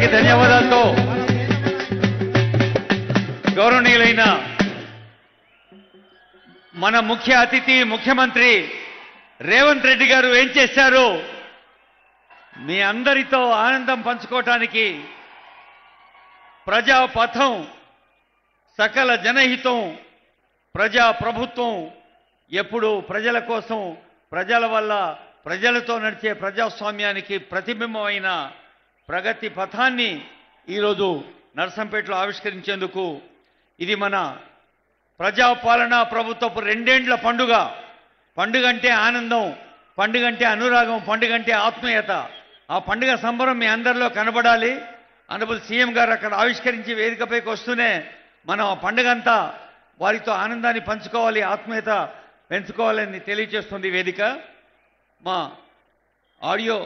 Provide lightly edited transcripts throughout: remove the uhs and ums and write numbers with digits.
గారికి ధన్యవాదాలతో గౌరవనీయులైన మన ముఖ్య అతిథి ముఖ్యమంత్రి రేవంత్ రెడ్డి గారు ఏం చేశారు మీ అందరితో ఆనందం పంచుకోవటానికి ప్రజాపథం సకల జనహితం ప్రజా ప్రభుత్వం ఎప్పుడు ప్రజల కోసం ప్రజల వల్ల ప్రజలతో నడిచే ప్రజాస్వామ్యానికి ప్రతిబింబమైన ప్రగతి పథాన్ని ఈరోజు నర్సంపేటలో ఆవిష్కరించేందుకు ఇది మన ప్రజాపాలన ప్రభుత్వపు రెండేండ్ల పండుగ. పండుగ అంటే ఆనందం, పండుగ అంటే అనురాగం, పండుగ అంటే ఆత్మీయత. ఆ పండుగ సంబరం మీ అందరిలో కనబడాలి. ఆనరబుల్ సీఎం గారు అక్కడ ఆవిష్కరించి వేదికపైకి వస్తూనే మనం ఆ పండుగ అంతా వారితో ఆనందాన్ని పంచుకోవాలి, ఆత్మీయత పెంచుకోవాలని తెలియజేస్తుంది వేదిక. మా ఆడియో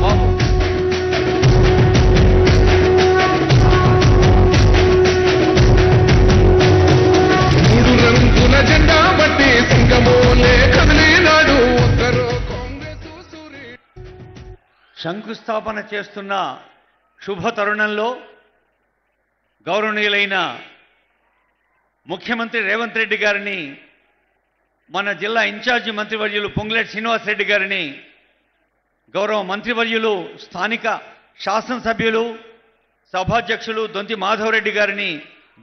బాబు మూడు రంగుల జెండా బట్టి సింగమోలే కదిలినాడు శంకుస్థాపన చేస్తున్న శుభ తరుణంలో గౌరవనీయులైన ముఖ్యమంత్రి రేవంత్ రెడ్డి గారిని, మన జిల్లా ఇన్ఛార్జి మంత్రివర్యులు పొంగులేటి శ్రీనివాసరెడ్డి గారిని, గౌరవ మంత్రివర్యులు స్థానిక శాసనసభ్యులు సభాధ్యక్షులు దొంతి మాధవరెడ్డి గారిని,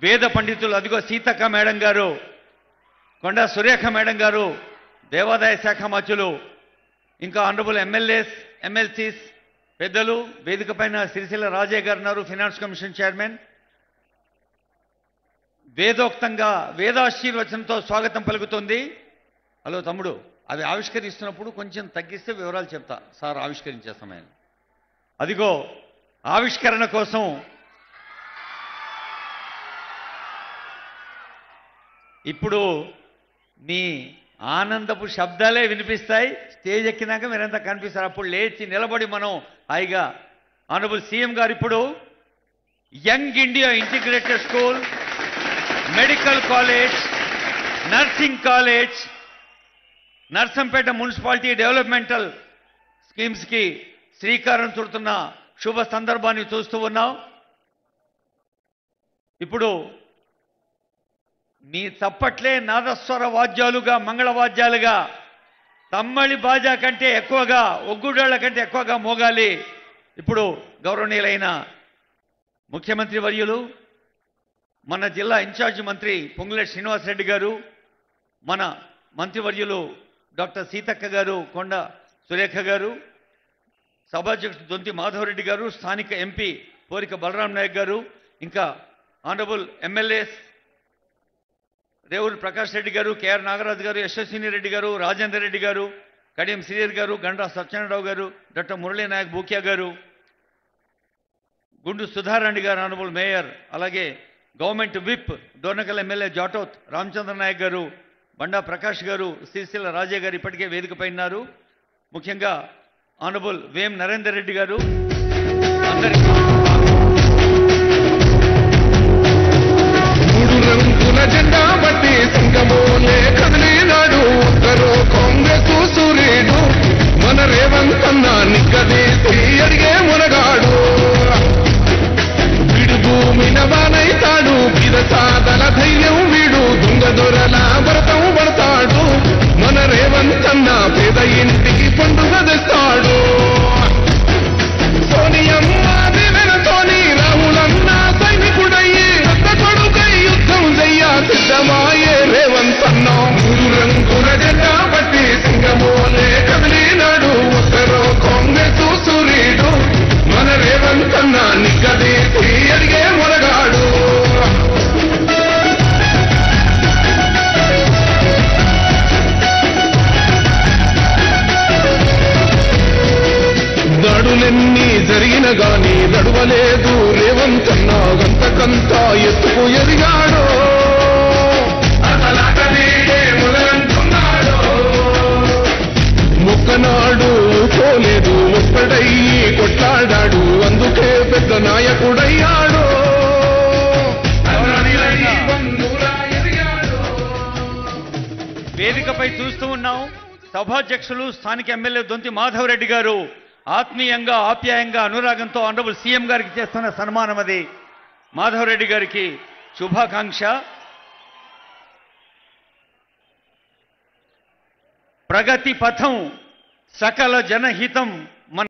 వేద పండితులు అదిగో సీతక్క మేడం గారు, కొండా సురేఖ మేడం గారు, దేవాదాయ శాఖ మంత్రులు, ఇంకా ఆనరబుల్ ఎమ్మెల్యేస్ ఎమ్మెల్సీస్ పెద్దలు, వేదిక పైన సిరిసిల్ల రాజయ్య గారు ఉన్నారు, ఫైనాన్స్ కమిషన్ చైర్మన్. వేదోక్తంగా వేదాశీర్వచనంతో స్వాగతం పలుకుతుంది. హలో తమ్ముడు, అవి ఆవిష్కరిస్తున్నప్పుడు కొంచెం తగ్గిస్తే వివరాలు చెప్తా సార్ ఆవిష్కరించే సమయం. అదిగో ఆవిష్కరణ కోసం ఇప్పుడు మీ ఆనందపు శబ్దాలే వినిపిస్తాయి. స్టేజ్ ఎక్కినాక మీరంతా కనిపిస్తారు. అప్పుడు లేచి నిలబడి మనం హాయిగా ఆనరబుల్ సీఎం గారు ఇప్పుడు young India integrated school, medical college, nursing college, Narsampet municipality developmental స్కీమ్స్కి శ్రీకారం చుడుతున్న శుభ సందర్భాన్ని చూస్తూ ఉన్నాం. ఇప్పుడు మీ చప్పట్లే నాదస్వర వాద్యాలుగా, మంగళవాద్యాలుగా, తమ్మళి బాజా కంటే ఎక్కువగా, ఒగ్గుడాళ్ల కంటే ఎక్కువగా మోగాలి. ఇప్పుడు గౌరవనీయులైన ముఖ్యమంత్రి వర్యులు, మన జిల్లా ఇన్ఛార్జి మంత్రి పొంగులేటి శ్రీనివాసరెడ్డి గారు, మన మంత్రివర్యులు డాక్టర్ సీతక్క గారు, కొండ సురేఖ గారు, సభాధ్యక్షుడు దొంతి మాధవరెడ్డి గారు, స్థానిక ఎంపీ పోరిక బలరాం నాయక్ గారు, ఇంకా ఆనరబుల్ ఎమ్మెల్యేస్ రేవూరు ప్రకాష్ రెడ్డి గారు, కేఆర్ నాగరాజు గారు, యశస్విని రెడ్డి గారు, రాజేందర్ రెడ్డి గారు, కడియం శ్రీధర్ గారు, గండ్రా సత్యనారాయణరావు గారు, డాక్టర్ మురళీ నాయక్ బూక్యా గారు, గుండు సుధారాణి గారు ఆనరబుల్ మేయర్, అలాగే government whip Dornakal MLA Jatoth Ramachandra Nayak గారు, బండా ప్రకాష్ గారు, సిరిసిల్ల రాజయ్య గారు ఇప్పటికే వేదికపై ఉన్నారు. ముఖ్యంగా ఆనరబుల్ వేం నరేందర్ రెడ్డి గారు, అందరికీ మూడు రంగుల జెండా బట్టి సింగమోలే కదిలినాడు ఉత్తరు కాంగ్రెస్ సూర్యుడు మన రేవంత్ అన్న నిక్కదీసి అడిగే మునగాడు. వీడు భూమిన వానైతాడు, బిద సాదల ధైర్యం వీడు, దొంగ దొరల భరతం పడతాడు. మన రేవంత్ అన్న పేద ఇంటికి పండుగ తెస్తాడు. సోనియమ్మ దివెనతోని రాహులన్న సైనికుడయ్యి పెద్ద కొడుకై యుద్ధం చెయ్య సిద్ధమాయే రేవంత్ అన్న. మూడు రంగుల జెండా బట్టి సింగమోలే కదిలినాడు ఉత్తరు కాంగ్రెస్ సూర్యుడు మన రేవంత్ అన్న నిక్కదీసి అడిగే మొనగాడు. దాడులెన్ని జరిగిన గాని నడవలేదు రేవంత్ అన్న, గంతకంతా ఎత్తుకు ఎదిగాడు. మొక్కనాడు పోలేదు, ఒక్కడయ్యి కొట్లాడాడు, అందుకే పెద్ద నాయకుడయ్యాడు. వేదికపై చూస్తూ ఉన్నాం. సభాధ్యక్షులు స్థానిక ఎమ్మెల్యే దొంతి మాధవరెడ్డి గారు ఆత్మీయంగా ఆప్యాయంగా అనురాగంతో ఆనరబుల్ సీఎం గారికి చేస్తున్న సన్మానం అది. మాధవరెడ్డి గారికి శుభాకాంక్ష. ప్రగతి పథం సకల జనహితం.